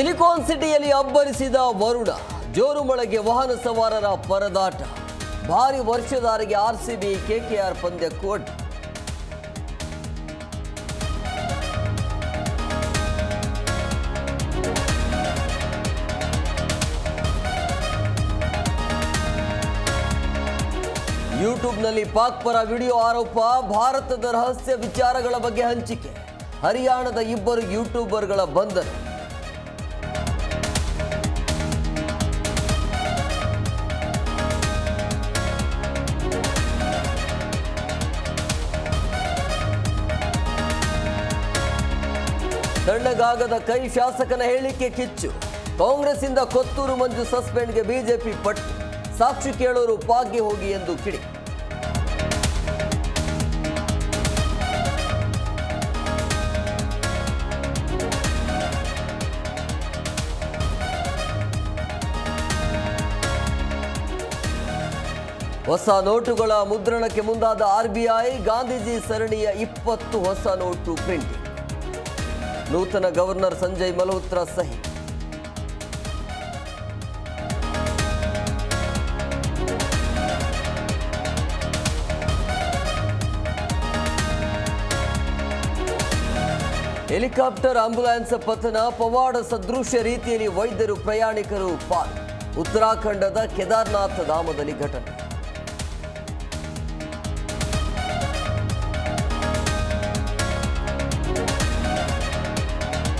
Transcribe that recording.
Silicon ಸಿಟಿಯಲ್ಲಿ ಅಬ್ಬರಿಸಿದ ವರುಣ. ಜೋರು ಮಳೆಗೆ ವಾಹನ ಸವಾರರ ಪರದಾಟ. ಭಾರಿ ವರ್ಷಧಾರೆಗೆ ಆರ್ಸಿಬಿ ಕೆಕೆಆರ್ ಪಂದ್ಯಕ್ಕೂ ಅಡ್ಡಿ. ಯೂಟ್ಯೂಬ್ನಲ್ಲಿ ಪಾಕ್ ಪರ ವಿಡಿಯೋ ಆರೋಪ. ಭಾರತದ ರಹಸ್ಯ ವಿಚಾರಗಳ ಬಗ್ಗೆ ಹಂಚಿಕೆ. ಹರಿಯಾಣದ ಇಬ್ಬರು ಯೂಟ್ಯೂಬರ್ಗಳ ಬಂಧನ. ತಣ್ಣಗಾಗದ ಕೈ ಶಾಸಕನ ಹೇಳಿಕೆ ಕಿಚ್ಚು. ಕಾಂಗ್ರೆಸ್ಸಿಂದ ಕೊತ್ತೂರು ಮಂಜು ಸಸ್ಪೆಂಡ್ಗೆ ಬಿಜೆಪಿ ಪಟ್ಟು. ಸಾಕ್ಷಿ ಕೇಳೋರು ಪಾಕ್ಗೆ ಹೋಗಿ ಎಂದು ಕಿಡಿ. ಹೊಸ ನೋಟುಗಳ ಮುದ್ರಣಕ್ಕೆ ಮುಂದಾದ ಆರ್ಬಿಐ. ಗಾಂಧೀಜಿ ಸರಣಿಯ 20 ಹೊಸ ನೋಟು ಪ್ರಿಂಟಿಂಗ್. ನೂತನ ಗವರ್ನರ್ ಸಂಜಯ್ ಮಲ್ಹೋತ್ರಾ ಸಹಿ. ಹೆಲಿಕಾಪ್ಟರ್ ಆಂಬ್ಯುಲೆನ್ಸ್ ಪತನ. ಪವಾಡ ಸದೃಶ್ಯ ರೀತಿಯಲ್ಲಿ ವೈದ್ಯರು ಪ್ರಯಾಣಿಕರು ಪಾರು. ಉತ್ತರಾಖಂಡದ ಕೇದಾರ್ನಾಥ ಧಾಮದಲ್ಲಿ ಘಟನೆ.